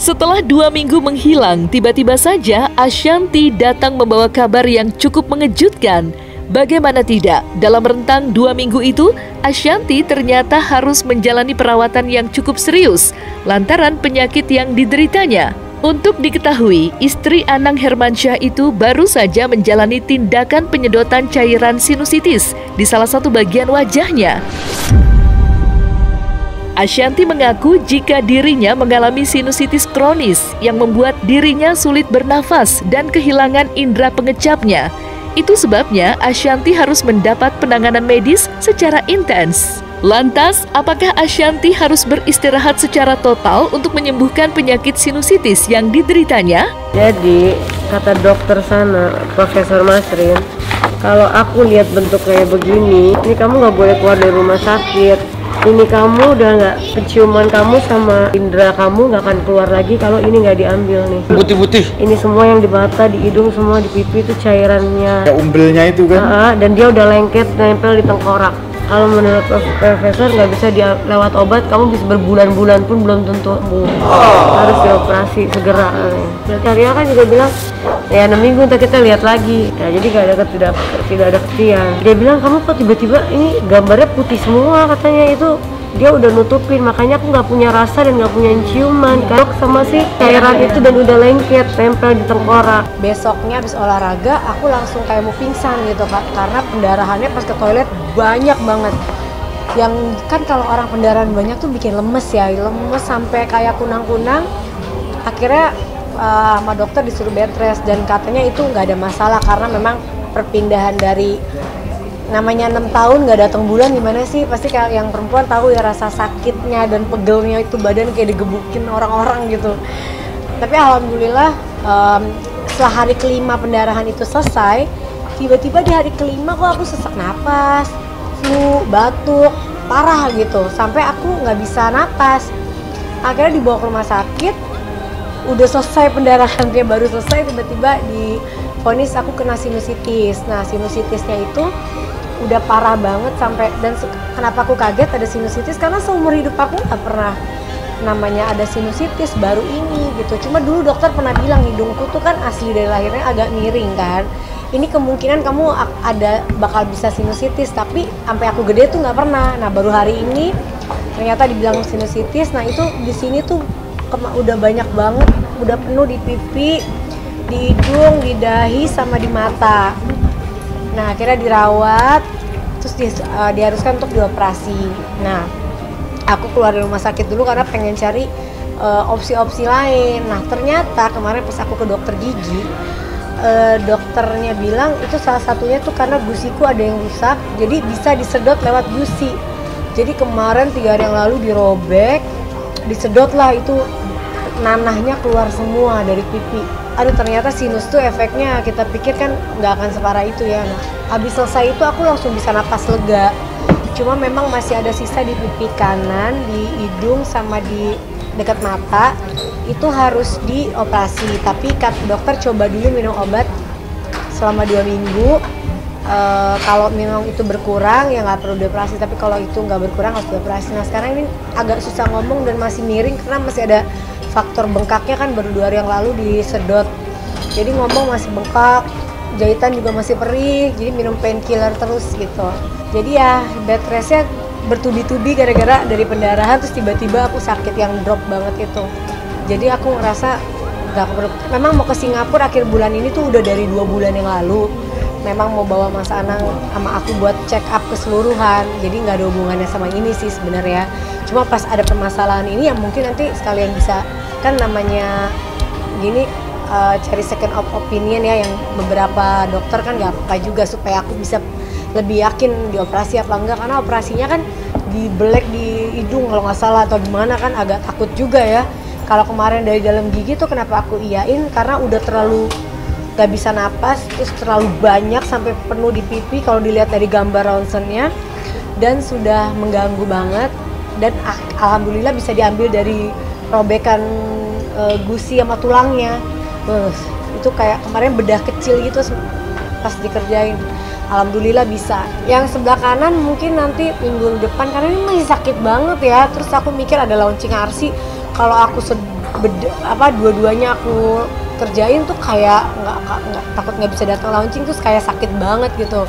Setelah 2 minggu menghilang, tiba-tiba saja Ashanty datang membawa kabar yang cukup mengejutkan. Bagaimana tidak, dalam rentang 2 minggu itu, Ashanty ternyata harus menjalani perawatan yang cukup serius lantaran penyakit yang dideritanya. Untuk diketahui, istri Anang Hermansyah itu baru saja menjalani tindakan penyedotan cairan sinusitis di salah satu bagian wajahnya. Ashanty mengaku jika dirinya mengalami sinusitis kronis yang membuat dirinya sulit bernafas dan kehilangan indera pengecapnya. Itu sebabnya Ashanty harus mendapat penanganan medis secara intens. Lantas, apakah Ashanty harus beristirahat secara total untuk menyembuhkan penyakit sinusitis yang dideritanya? Jadi, kata dokter sana, Profesor Masrin, kalau aku lihat bentuk kayak begini, ini kamu nggak boleh keluar dari rumah sakit. Ini kamu udah nggak, penciuman kamu sama indera kamu nggak akan keluar lagi kalau ini nggak diambil nih. Putih-putih. Ini semua yang di mata, di hidung, semua di pipi itu cairannya. Ya umbelnya itu kan? Dan dia udah lengket, nempel di tengkorak. Kalau menurut profesor nggak bisa dia lewat obat, kamu bisa berbulan-bulan pun belum tentu sembuh. Harus dioperasi segera. Berarti Arya kan juga bilang, ya 6 minggu ntar kita lihat lagi. Ya, jadi tidak ada ketian. Dia bilang, kamu kok tiba-tiba ini gambarnya putih semua katanya, itu dia udah nutupin, makanya aku nggak punya rasa dan nggak punya ciuman. Kalau sama si cairan itu dan udah lengket, tempel di tengkorak. Besoknya habis olahraga, aku langsung kayak mau pingsan gitu Kak, karena pendarahannya pas ke toilet banyak banget. Yang kan kalau orang pendarahan banyak tuh bikin lemes ya, lemes sampai kayak kunang-kunang. Akhirnya sama dokter disuruh bed rest dan katanya itu nggak ada masalah karena memang perpindahan dari namanya 6 tahun nggak datang bulan, gimana sih, pasti kayak yang perempuan tahu ya rasa sakitnya dan pegelnya itu, badan kayak digebukin orang-orang gitu. Tapi alhamdulillah setelah hari kelima pendarahan itu selesai, tiba-tiba di hari kelima kok aku sesak napas, flu, batuk, parah gitu, sampai aku nggak bisa napas. Akhirnya dibawa ke rumah sakit, udah selesai pendarahan, dia baru selesai, tiba-tiba divonis aku kena sinusitis. Nah sinusitisnya itu udah parah banget sampai, dan kenapa aku kaget ada sinusitis, karena seumur hidup aku nggak pernah namanya ada sinusitis, baru ini gitu. Cuma dulu dokter pernah bilang hidungku tuh kan asli dari lahirnya agak miring kan, ini kemungkinan kamu bakal bisa sinusitis, tapi sampai aku gede tuh nggak pernah. Nah baru hari ini ternyata dibilang sinusitis. Nah itu di sini tuh udah banyak banget, udah penuh di pipi, di hidung, di dahi, sama di mata. Nah akhirnya dirawat, terus diharuskan untuk dioperasi. Nah aku keluar dari rumah sakit dulu karena pengen cari opsi-opsi lain. Nah ternyata kemarin pas aku ke dokter gigi, dokternya bilang itu salah satunya tuh karena gusiku ada yang rusak, jadi bisa disedot lewat gusi. Jadi kemarin 3 hari yang lalu dirobek, disedot lah, itu nanahnya keluar semua dari pipi. Aduh ternyata sinus tuh efeknya kita pikir kan nggak akan separah itu ya. Nah, habis selesai itu aku langsung bisa napas lega. Cuma memang masih ada sisa di pipi kanan, di hidung, sama di dekat mata. Itu harus dioperasi. Tapi kata dokter coba dulu minum obat selama 2 minggu. Kalau memang itu berkurang ya nggak perlu dioperasi. Tapi kalau itu nggak berkurang harus dioperasi. Nah sekarang ini agak susah ngomong dan masih miring karena masih ada faktor bengkaknya, kan baru 2 hari yang lalu disedot, jadi ngomong masih bengkak, jahitan juga masih perih, jadi minum painkiller terus gitu. Jadi ya bed restnya bertubi-tubi gara-gara dari pendarahan, terus tiba-tiba aku sakit yang drop banget itu. Jadi aku ngerasa nggak perlu. Memang mau ke Singapura akhir bulan ini tuh udah dari 2 bulan yang lalu. Memang mau bawa Mas Anang sama aku buat check up keseluruhan, jadi nggak ada hubungannya sama ini sih sebenarnya. Cuma pas ada permasalahan ini yang mungkin nanti sekalian bisa, kan namanya gini, cari second opinion ya, yang beberapa dokter kan nggak apa juga, supaya aku bisa lebih yakin dioperasi apa enggak, karena operasinya kan dibelek di hidung kalau nggak salah atau gimana, kan agak takut juga ya. Kalau kemarin dari dalam gigi tuh kenapa aku iyain, karena udah terlalu gak bisa napas, terus terlalu banyak sampai penuh di pipi kalau dilihat dari gambar ronsennya, dan sudah mengganggu banget. Dan alhamdulillah bisa diambil dari robekan gusi sama tulangnya. Itu kayak kemarin bedah kecil gitu pas dikerjain, alhamdulillah bisa. Yang sebelah kanan mungkin nanti minggu depan, karena ini masih sakit banget ya. Terus aku mikir ada launching RC, kalau aku dua-duanya aku kerjain tuh kayak nggak takut nggak bisa datang launching, terus kayak sakit banget gitu.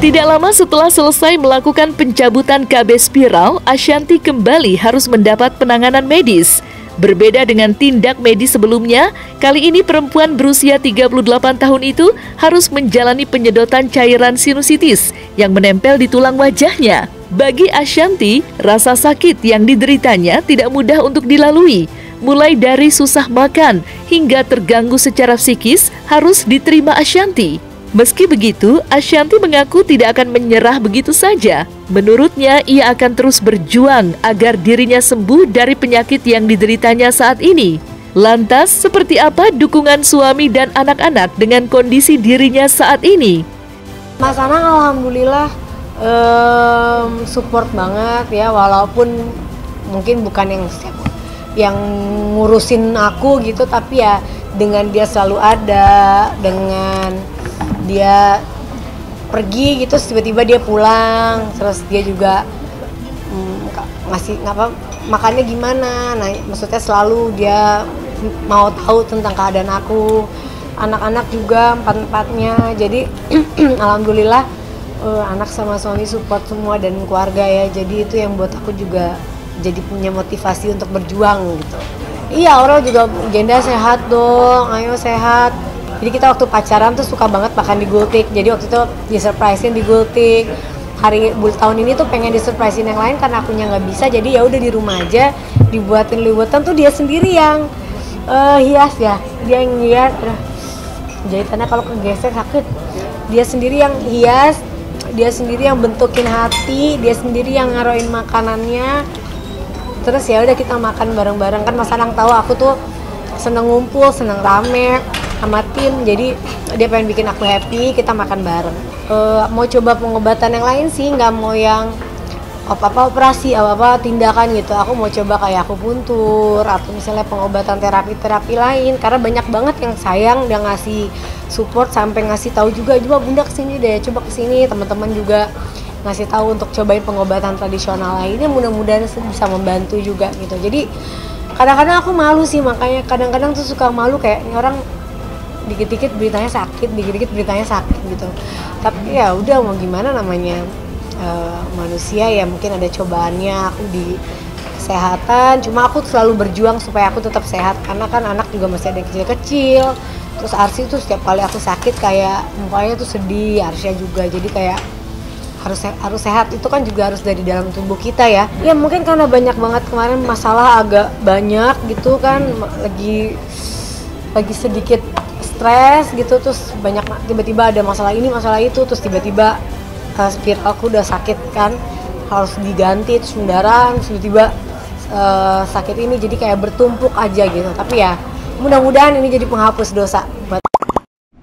Tidak lama setelah selesai melakukan pencabutan KB spiral, Ashanti kembali harus mendapat penanganan medis. Berbeda dengan tindak medis sebelumnya, kali ini perempuan berusia 38 tahun itu harus menjalani penyedotan cairan sinusitis yang menempel di tulang wajahnya. Bagi Ashanti, rasa sakit yang dideritanya tidak mudah untuk dilalui. Mulai dari susah makan hingga terganggu secara psikis harus diterima Ashanti. Meski begitu, Ashanti mengaku tidak akan menyerah begitu saja. Menurutnya, ia akan terus berjuang agar dirinya sembuh dari penyakit yang dideritanya saat ini. Lantas, seperti apa dukungan suami dan anak-anak dengan kondisi dirinya saat ini? Mas Anang alhamdulillah support banget ya, walaupun mungkin bukan yang ngurusin aku gitu, tapi ya dengan dia selalu ada, dengan dia pergi gitu, tiba-tiba dia pulang, terus dia juga ngasih makannya gimana, nah maksudnya selalu dia mau tahu tentang keadaan aku, anak-anak juga empat-empatnya, jadi alhamdulillah anak sama suami support semua dan keluarga ya, jadi itu yang buat aku juga jadi punya motivasi untuk berjuang gitu. Iya, orang juga Genda sehat dong, ayo sehat. Jadi kita waktu pacaran tuh suka banget makan di Gultik. Jadi waktu itu disurprisein di Gultik. Hari tahun ini tuh pengen disurprisein yang lain karena akunya nggak bisa. Jadi ya udah di rumah aja dibuatin liwetan tuh dia sendiri yang hias ya. Dia yang hias. Jahitannya kalau kegesek sakit. Dia sendiri yang hias. Dia sendiri yang bentukin hati. Dia sendiri yang ngaroin makanannya. Terus ya udah kita makan bareng-bareng, kan Mas Anang tahu aku tuh seneng ngumpul, seneng rame sama tim, jadi dia pengen bikin aku happy, kita makan bareng. Mau coba pengobatan yang lain sih, nggak mau yang apa-apa operasi, apa-apa tindakan gitu. Aku mau coba kayak aku puntur atau misalnya pengobatan terapi-terapi lain, karena banyak banget yang sayang dia ngasih support sampai ngasih tahu juga, coba bunda kesini deh, coba kesini, teman-teman juga ngasih tahu untuk cobain pengobatan tradisional lainnya, mudah-mudahan bisa membantu juga gitu. Jadi kadang-kadang aku malu sih, makanya kadang-kadang tuh suka malu kayak ini orang dikit-dikit beritanya sakit, dikit-dikit beritanya sakit gitu. Tapi ya udah mau gimana, namanya manusia ya, mungkin ada cobaannya. Aku di kesehatan, cuma aku selalu berjuang supaya aku tetap sehat karena kan anak juga masih ada yang kecil-kecil. Terus Arsy tuh setiap kali aku sakit kayak mukanya tuh sedih, Arsya juga, jadi kayak harus sehat itu kan juga harus dari dalam tubuh kita ya. Ya mungkin karena banyak banget kemarin masalah agak banyak gitu kan, lagi sedikit stres gitu, terus banyak tiba-tiba ada masalah ini masalah itu, terus tiba-tiba spiralku udah sakit kan, harus diganti, terus pendarahan, terus tiba-tiba sakit ini, jadi kayak bertumpuk aja gitu. Tapi ya mudah-mudahan ini jadi penghapus dosa.